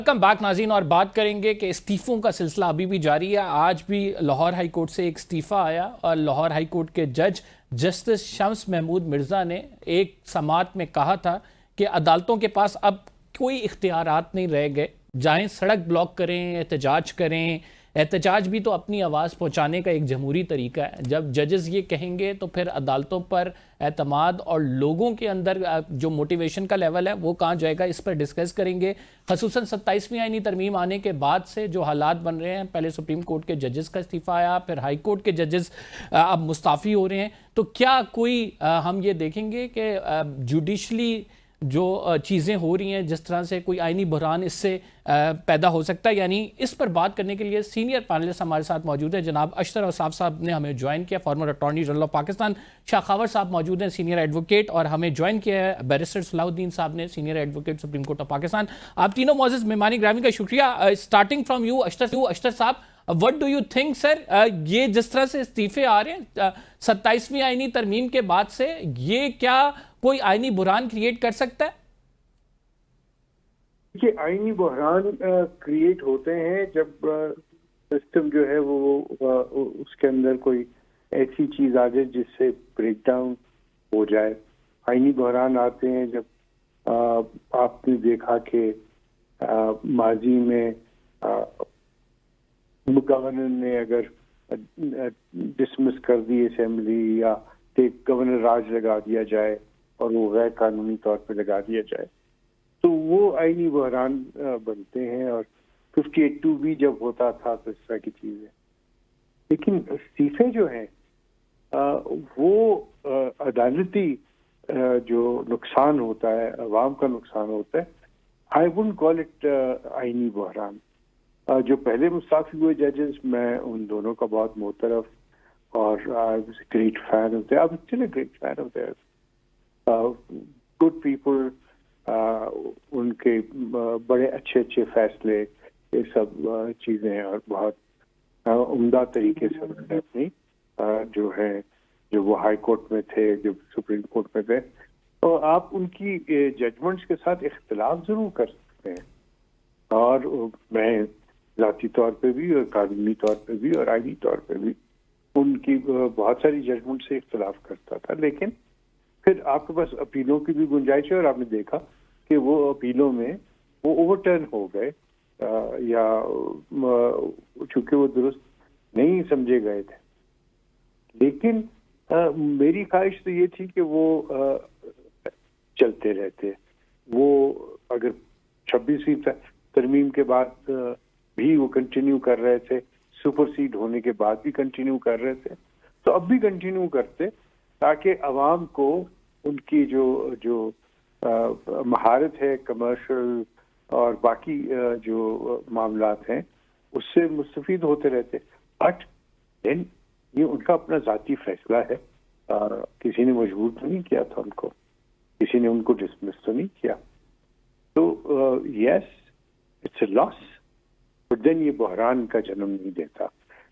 Welcome back ناظرین، اور بات کریں گے کہ استعفوں کا سلسلہ ابھی بھی جاری ہے۔ آج بھی لاہور ہائی کورٹ سے ایک استعفیٰ آیا اور لاہور ہائی کورٹ کے جج جسٹس شمس محمود مرزا نے ایک سماعت میں کہا تھا کہ عدالتوں کے پاس اب کوئی اختیارات نہیں رہ گئے، جائیں سڑک بلاک کریں، احتجاج کریں۔ احتجاج بھی تو اپنی آواز پہنچانے کا ایک جمہوری طریقہ ہے۔ جب ججز یہ کہیں گے تو پھر عدالتوں پر اعتماد اور لوگوں کے اندر جو موٹیویشن کا لیول ہے وہ کہاں جائے گا، اس پر ڈسکس کریں گے۔ خصوصاً 27ویں آئینی ترمیم آنے کے بعد سے جو حالات بن رہے ہیں، پہلے سپریم کورٹ کے ججز کا استعفیٰ آیا، پھر ہائی کورٹ کے ججز اب مستعفی ہو رہے ہیں، تو کیا کوئی ہم یہ دیکھیں گے کہ جوڈیشلی جو چیزیں ہو رہی ہیں، جس طرح سے کوئی آئینی بحران اس سے پیدا ہو سکتا ہے؟ یعنی اس پر بات کرنے کے لیے سینئر پینلسٹ ہمارے ساتھ موجود ہیں۔ جناب اشتر اوصاف صاحب نے ہمیں جوائن کیا، former attorney general of Pakistan. شاخاور صاحب موجود ہیں، سینئر ایڈوکیٹ، اور ہمیں جوائن کیا ہے بیرسٹر صلاح الدین صاحب نے، senior advocate supreme court of Pakistan. آپ تینوں معزز مہمان گرامی کا شکریہ۔ اسٹارٹنگ فرام یو اشتر صاحب، وٹ ڈو یو تھنک سر، یہ جس طرح سے استعفے آ رہے ہیں 27ویں آئینی ترمیم کے بعد سے، یہ کیا کوئی آئینی بحران کریٹ کر سکتا ہے؟ کہ آئینی بحران کریٹ ہوتے ہیں جب سسٹم جو ہے وہ اس کے اندر کوئی ایسی چیز آ جائے جس سے بریک ڈاؤن ہو جائے۔ آئینی بحران آتے ہیں جب آپ نے دیکھا کہ ماضی میں گورنر نے اگر ڈسمس کر دی اسمبلی یا گورنر راج لگا دیا جائے اور وہ غیر قانونی طور پہ لگا دیا جائے تو وہ آئینی بحران بنتے ہیں، اور 58(2) بھی جب ہوتا تھا تو اس طرح کی چیزیں۔ لیکن استعفے جو ہیں وہ عدالتی جو نقصان ہوتا ہے، عوام کا نقصان ہوتا ہے، آئی وڈنٹ کال اٹ آئینی بحران۔ جو پہلے مستعفی ہوئے ججز، میں ان دونوں کا بہت معترف اور گریٹ فین ہوتے ہیں، اب اسٹل اے گریٹ فین ہوتے ہیں، گڈ پیپل، ان کے بڑے اچھے اچھے فیصلے، یہ سب چیزیں ہیں، اور بہت عمدہ طریقے سے انہوں نے اپنی جو ہے، جو وہ ہائی کورٹ میں تھے، جو سپریم کورٹ میں تھے، تو آپ ان کی ججمنٹس کے ساتھ اختلاف ضرور کر سکتے ہیں، اور میں ذاتی طور پہ بھی اور قانونی طور پہ بھی اور آئینی طور پہ بھی ان کی بہت ساری ججمنٹ سے اختلاف کرتا تھا، لیکن پھر آپ کے پاس اپیلوں کی بھی گنجائش ہے، اور آپ نے دیکھا کہ وہ اپیلوں میں وہ اوور ٹرن ہو گئے، یا چونکہ وہ درست نہیں سمجھے گئے تھے۔ لیکن میری خواہش تو یہ تھی کہ وہ چلتے رہتے، وہ اگر 26ویں ترمیم کے بعد بھی وہ کنٹینیو کر رہے تھے، سپر سیڈ ہونے کے بعد بھی کنٹینیو کر رہے تھے، تو اب بھی کنٹینیو کرتے، تاکہ عوام کو ان کی جو مہارت ہے کمرشل اور باقی جو معاملات ہیں اس سے مستفید ہوتے رہتے۔ بٹ دین یہ ان کا اپنا ذاتی فیصلہ ہے، کسی نے مجبور تو نہیں کیا تھا ان کو، کسی نے ان کو ڈسمس تو نہیں کیا، تو yes it's a loss, but then یہ بحران کا جنم نہیں دیتا۔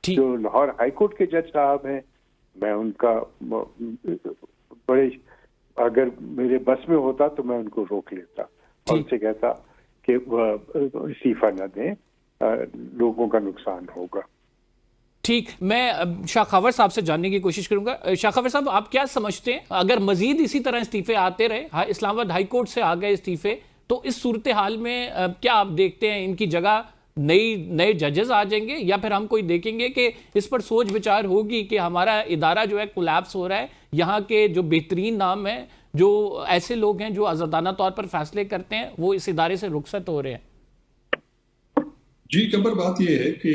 جو لاہور ہائی کورٹ کے جج صاحب ہیں، میں ان کا بڑے، اگر میرے بس میں ہوتا تو میں ان کو روک لیتا اور ان سے کہتا کہ وہ استعفیٰ نہ دیں، لوگوں کا نقصان ہوگا۔ ٹھیک، میں شاخاور صاحب سے جاننے کی کوشش کروں گا۔ شاخاور صاحب، آپ کیا سمجھتے ہیں اگر مزید اسی طرح استعفے آتے رہے، اسلام آباد ہائی کورٹ سے آ گئے استعفے، تو اس صورتحال میں کیا آپ دیکھتے ہیں ان کی جگہ نئے ججز آ جائیں گے، یا پھر ہم کوئی دیکھیں گے کہ اس پر سوچ بچار ہوگی کہ ہمارا ادارہ جو ہے کولیپس ہو رہا ہے، یہاں کے جو بہترین نام ہیں، جو ایسے لوگ ہیں جو آزادانہ طور پر فیصلے کرتے ہیں، وہ اس ادارے سے رخصت ہو رہے ہیں؟ جی قمر، بات یہ ہے کہ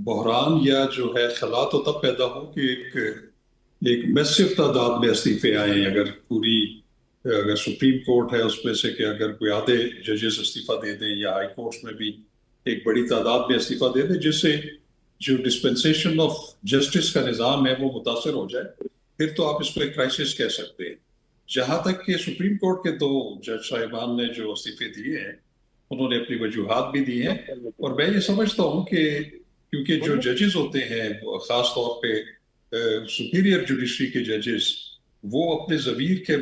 بحران یا جو ہے خلا تو تب پیدا ہو کہ ایک میسو تعداد میں استعفے آئیں۔ اگر سپریم کورٹ ہے اس میں سے کہ اگر کوئی آدھے ججز استعفیٰ دے دیں، یا ہائی کورٹس میں بھی ایک بڑی تعداد میں استعفیٰ دے دیں، جس سے جو ڈسپنسیشن آف جسٹس کا نظام ہے وہ متاثر ہو جائے، پھر تو آپ اس کو ایک کرائسس کہہ سکتے ہیں۔ جہاں تک کہ سپریم کورٹ کے 2 جج صاحبان نے جو استعفے دیے ہیں، انہوں نے اپنی وجوہات بھی دی ہیں، اور میں یہ سمجھتا ہوں کہ کیونکہ جو ججز ہوتے ہیں خاص طور پہ سپیریئر جوڈیشری کے ججز، وہ اپنے ضمیر کے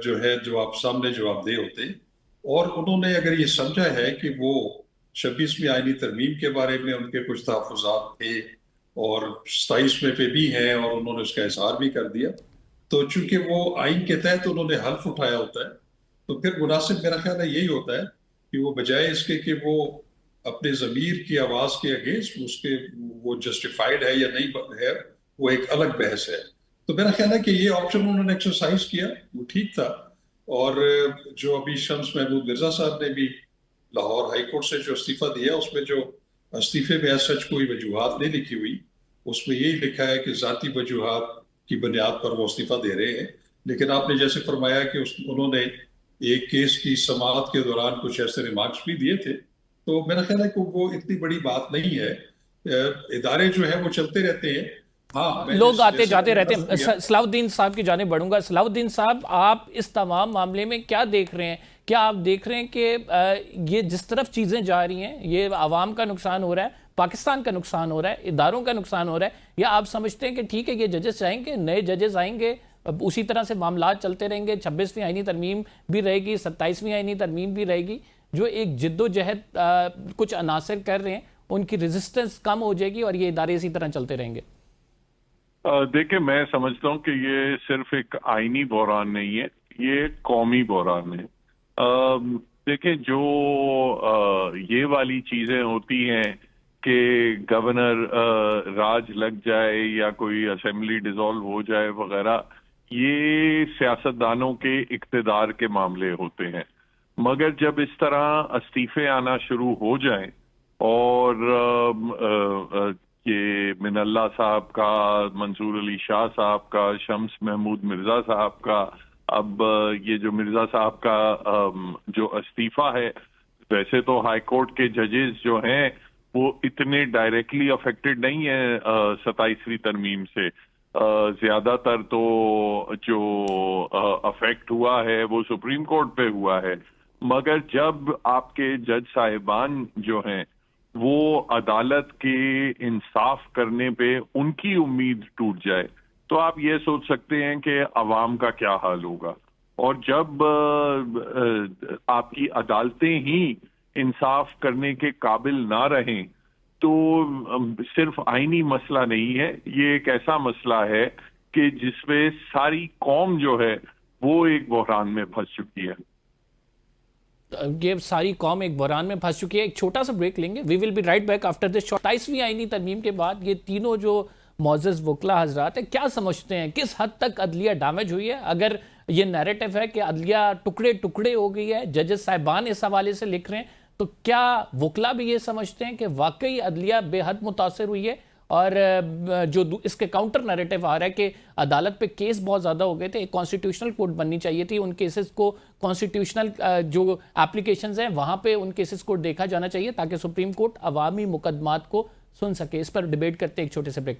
جو ہے جو آپ سامنے جواب دہ ہوتے ہیں، اور انہوں نے اگر یہ سمجھا ہے کہ وہ 26ویں آئینی ترمیم کے بارے میں ان کے کچھ تحفظات تھے اور 27ویں پہ بھی ہیں اور انہوں نے اس کا اظہار بھی کر دیا، تو چونکہ وہ آئین کے تحت انہوں نے حلف اٹھایا ہوتا ہے، تو پھر مناسب میرا خیال ہے یہی ہوتا ہے کہ وہ بجائے اس کے کہ وہ اپنے ضمیر کی آواز کے اگینسٹ اس کے وہ جسٹیفائڈ ہے یا نہیں ہے، وہ ایک الگ بحث ہے. تو میرا خیال ہے کہ یہ آپشن انہوں نے ایکسرسائز کیا، وہ ٹھیک تھا. اور جو ابھی شمس محمود مرزا صاحب نے بھی لاہور ہائی کورٹ سے جو استعفیٰ دیا، اس میں جو استعفے میں سچ کوئی وجوہات نہیں لکھی ہوئی، اس میں یہی لکھا ہے کہ ذاتی وجوہات کی بنیاد پر وہ استعفیٰ دے رہے ہیں. لیکن آپ نے جیسے فرمایا کہ انہوں نے ایک کیس کی سماعت کے دوران کچھ ایسے ریمارکس بھی دیے تھے، تو میرا خیال ہے کہ وہ اتنی بڑی بات نہیں ہے. ادارے جو ہے وہ چلتے رہتے ہیں. ہاں، لوگ آتے جاتے رہتے ہیں. صلاح الدین صاحب کی جانب بڑھوں گا. صلاح الدین صاحب، آپ اس تمام معاملے میں کیا دیکھ رہے ہیں؟ کیا آپ دیکھ رہے ہیں کہ یہ جس طرف چیزیں جا رہی ہیں یہ عوام کا نقصان ہو رہا ہے، پاکستان کا نقصان ہو رہا ہے، اداروں کا نقصان ہو رہا ہے، یا آپ سمجھتے ہیں کہ ٹھیک ہے یہ ججز جائیں گے، نئے ججز آئیں گے، اسی طرح سے معاملات چلتے رہیں گے، 26ویں آئینی ترمیم بھی رہے گی، 27ویں آئینی ترمیم بھی رہے گی، جو ایک جد و جہد کچھ عناصر کر رہے ہیں ان کی ریزسٹنس کم ہو جائے گی اور یہ ادارے اسی طرح چلتے رہیں گے؟ دیکھیں، میں سمجھتا ہوں کہ یہ صرف ایک آئینی بحران نہیں ہے، یہ ایک قومی بحران ہے. دیکھیں، جو یہ والی چیزیں ہوتی ہیں کہ گورنر راج لگ جائے یا کوئی اسمبلی ڈیزالو ہو جائے وغیرہ، یہ سیاستدانوں کے اقتدار کے معاملے ہوتے ہیں. مگر جب اس طرح استعفے آنا شروع ہو جائیں اور کہ من اللہ صاحب کا، منصور علی شاہ صاحب کا، شمس محمود مرزا صاحب کا، اب یہ جو مرزا صاحب کا جو استعفیٰ ہے، ویسے تو ہائی کورٹ کے ججز جو ہیں وہ اتنے ڈائریکٹلی افیکٹڈ نہیں ہیں 27ویں ترمیم سے. زیادہ تر تو جو افیکٹ ہوا ہے وہ سپریم کورٹ پہ ہوا ہے. مگر جب آپ کے جج صاحبان جو ہیں وہ عدالت کے انصاف کرنے پہ ان کی امید ٹوٹ جائے، تو آپ یہ سوچ سکتے ہیں کہ عوام کا کیا حال ہوگا. اور جب آپ کی عدالتیں ہی انصاف کرنے کے قابل نہ رہیں، تو صرف آئینی مسئلہ نہیں ہے، یہ ایک ایسا مسئلہ ہے کہ جس میں ساری قوم جو ہے وہ ایک بحران میں پھنس چکی ہے. یہ ساری قوم ایک بحران میں پھنس چکی ہے. ایک چھوٹا سا بریک لیں گے. We will be right back after this. 27ویں آئینی ترمیم کے بعد یہ تینوں جو معزز وکلا حضرات ہیں، کیا سمجھتے ہیں کس حد تک عدلیہ ڈیمیج ہوئی ہے؟ اگر یہ نیریٹو ہے کہ عدلیہ ٹکڑے ٹکڑے ہو گئی ہے، ججز صاحبان اس حوالے سے لکھ رہے ہیں، تو کیا وکلا بھی یہ سمجھتے ہیں کہ واقعی عدلیہ بے حد متاثر ہوئی ہے؟ اور جو اس کے کاؤنٹر نیریٹو آ رہا ہے کہ عدالت پہ کیس بہت زیادہ ہو گئے تھے، ایک کانسٹیٹیوشنل کورٹ بننی چاہیے تھی، ان کیسز کو کانسٹیٹیوشنل جو اپلیکیشنز ہیں وہاں پہ ان کیسز کو دیکھا جانا چاہیے تاکہ سپریم کورٹ عوامی مقدمات کو سن سکے. اس پر ڈیبیٹ کرتے ایک چھوٹے سے بریک.